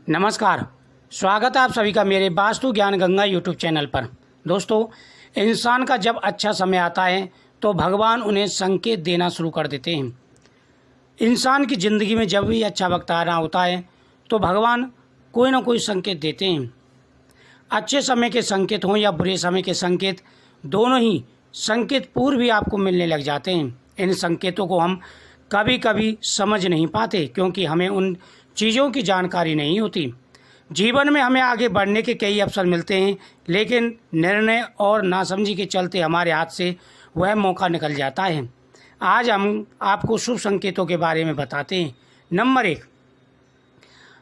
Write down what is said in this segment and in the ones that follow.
नमस्कार, स्वागत है आप सभी का मेरे वास्तु ज्ञान गंगा यूट्यूब चैनल पर। दोस्तों, इंसान का जब अच्छा समय आता है तो भगवान उन्हें संकेत देना शुरू कर देते हैं। इंसान की ज़िंदगी में जब भी अच्छा वक्त आ रहा होता है तो भगवान कोई ना कोई संकेत देते हैं। अच्छे समय के संकेत हों या बुरे समय के संकेत, दोनों ही संकेत पूर्व भी आपको मिलने लग जाते हैं। इन संकेतों को हम कभी कभी समझ नहीं पाते क्योंकि हमें उन चीज़ों की जानकारी नहीं होती। जीवन में हमें आगे बढ़ने के कई अवसर मिलते हैं, लेकिन निर्णय और नासमझी के चलते हमारे हाथ से वह मौका निकल जाता है। आज हम आपको शुभ संकेतों के बारे में बताते हैं। नंबर 1,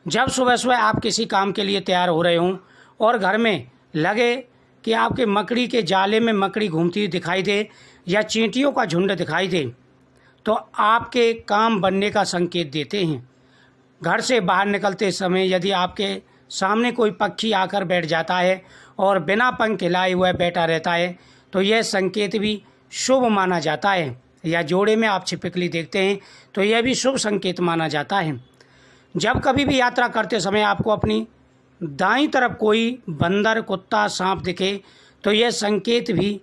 जब सुबह सुबह आप किसी काम के लिए तैयार हो रहे हों और घर में लगे कि आपके मकड़ी के जाले में मकड़ी घूमती हुई दिखाई दे या चींटियों का झुंड दिखाई दे, तो आपके काम बनने का संकेत देते हैं। घर से बाहर निकलते समय यदि आपके सामने कोई पक्षी आकर बैठ जाता है और बिना पंख हिलाए हुए बैठा रहता है तो यह संकेत भी शुभ माना जाता है। या जोड़े में आप छिपकली देखते हैं तो यह भी शुभ संकेत माना जाता है। जब कभी भी यात्रा करते समय आपको अपनी दाईं तरफ कोई बंदर, कुत्ता, सांप दिखे तो यह संकेत भी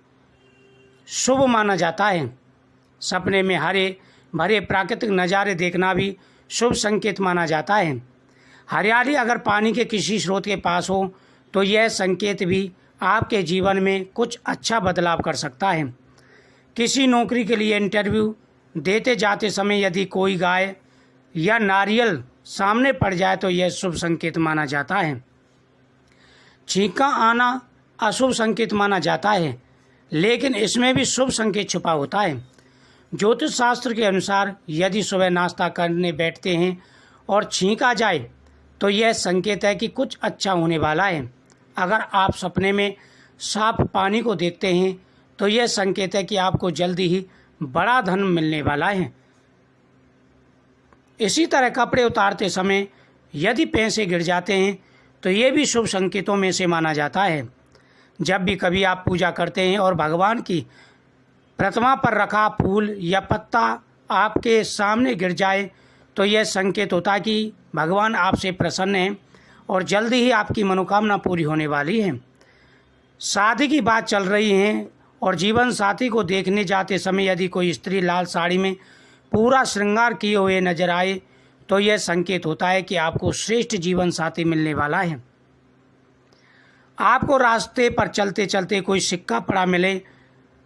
शुभ माना जाता है। सपने में हरे भरे प्राकृतिक नज़ारे देखना भी शुभ संकेत माना जाता है। हरियाली अगर पानी के किसी स्रोत के पास हो तो यह संकेत भी आपके जीवन में कुछ अच्छा बदलाव कर सकता है। किसी नौकरी के लिए इंटरव्यू देते जाते समय यदि कोई गाय या नारियल सामने पड़ जाए तो यह शुभ संकेत माना जाता है। छींका आना अशुभ संकेत माना जाता है, लेकिन इसमें भी शुभ संकेत छुपा होता है। ज्योतिष शास्त्र के अनुसार यदि सुबह नाश्ता करने बैठते हैं और छींक आ जाए तो यह संकेत है कि कुछ अच्छा होने वाला है। अगर आप सपने में साफ पानी को देखते हैं तो यह संकेत है कि आपको जल्दी ही बड़ा धन मिलने वाला है। इसी तरह कपड़े उतारते समय यदि पैसे गिर जाते हैं तो यह भी शुभ संकेतों में से माना जाता है। जब भी कभी आप पूजा करते हैं और भगवान की प्रतिमा पर रखा फूल या पत्ता आपके सामने गिर जाए तो यह संकेत होता है कि भगवान आपसे प्रसन्न हैं और जल्दी ही आपकी मनोकामना पूरी होने वाली है। शादी की बात चल रही है और जीवन साथी को देखने जाते समय यदि कोई स्त्री लाल साड़ी में पूरा श्रृंगार किए हुए नजर आए तो यह संकेत होता है कि आपको श्रेष्ठ जीवन साथी मिलने वाला है। आपको रास्ते पर चलते चलते कोई सिक्का पड़ा मिले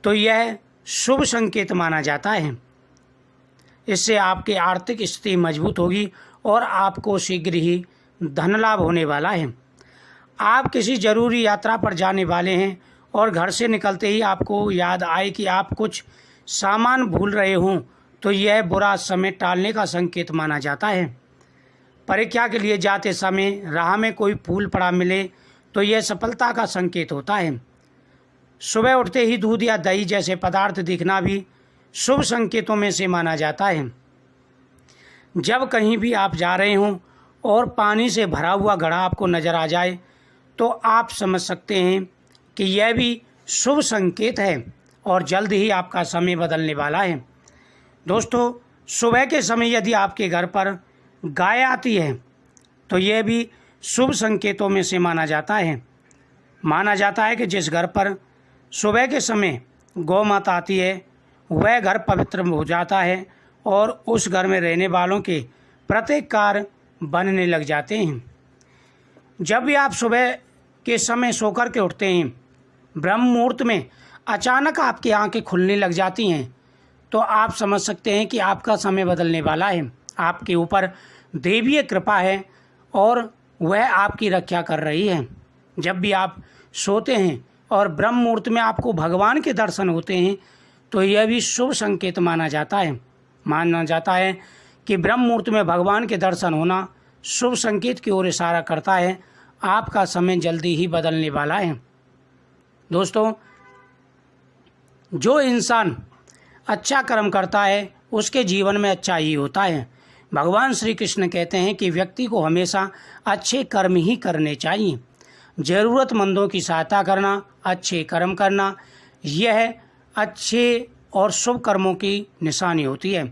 तो यह शुभ संकेत माना जाता है। इससे आपकी आर्थिक स्थिति मजबूत होगी और आपको शीघ्र ही धन लाभ होने वाला है। आप किसी जरूरी यात्रा पर जाने वाले हैं और घर से निकलते ही आपको याद आए कि आप कुछ सामान भूल रहे हों तो यह बुरा समय टालने का संकेत माना जाता है। परीक्षा के लिए जाते समय राह में कोई फूल पड़ा मिले तो यह सफलता का संकेत होता है। सुबह उठते ही दूध या दही जैसे पदार्थ दिखना भी शुभ संकेतों में से माना जाता है। जब कहीं भी आप जा रहे हों और पानी से भरा हुआ घड़ा आपको नज़र आ जाए तो आप समझ सकते हैं कि यह भी शुभ संकेत है और जल्द ही आपका समय बदलने वाला है। दोस्तों, सुबह के समय यदि आपके घर पर गाय आती है तो यह भी शुभ संकेतों में से माना जाता है। माना जाता है कि जिस घर पर सुबह के समय गौ माता आती है वह घर पवित्र हो जाता है और उस घर में रहने वालों के प्रत्येक कार्य बनने लग जाते हैं। जब भी आप सुबह के समय सोकर के उठते हैं, ब्रह्म मुहूर्त में अचानक आपकी आंखें खुलने लग जाती हैं तो आप समझ सकते हैं कि आपका समय बदलने वाला है। आपके ऊपर देवीय कृपा है और वह आपकी रक्षा कर रही है। जब भी आप सोते हैं और ब्रह्म मुहूर्त में आपको भगवान के दर्शन होते हैं तो यह भी शुभ संकेत माना जाता है। माना जाता है कि ब्रह्म मुहूर्त में भगवान के दर्शन होना शुभ संकेत की ओर इशारा करता है। आपका समय जल्दी ही बदलने वाला है। दोस्तों, जो इंसान अच्छा कर्म करता है उसके जीवन में अच्छा ही होता है। भगवान श्री कृष्ण कहते हैं कि व्यक्ति को हमेशा अच्छे कर्म ही करने चाहिए। ज़रूरतमंदों की सहायता करना, अच्छे कर्म करना, यह अच्छे और शुभ कर्मों की निशानी होती है।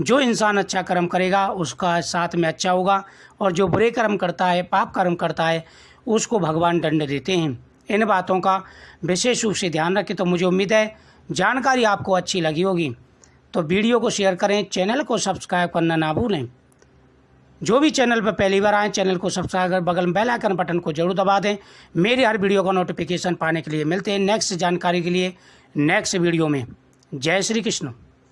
जो इंसान अच्छा कर्म करेगा उसका साथ में अच्छा होगा, और जो बुरे कर्म करता है, पाप कर्म करता है, उसको भगवान दंड देते हैं। इन बातों का विशेष रूप से ध्यान रखें। तो मुझे उम्मीद है जानकारी आपको अच्छी लगी होगी। तो वीडियो को शेयर करें, चैनल को सब्सक्राइब करना ना भूलें। जो भी चैनल पर पहली बार आए, चैनल को सब्सक्राइब कर बगल में बेल आइकन बटन को जरूर दबा दें। मेरी हर वीडियो का नोटिफिकेशन पाने के लिए। मिलते हैं नेक्स्ट जानकारी के लिए नेक्स्ट वीडियो में। जय श्री कृष्ण।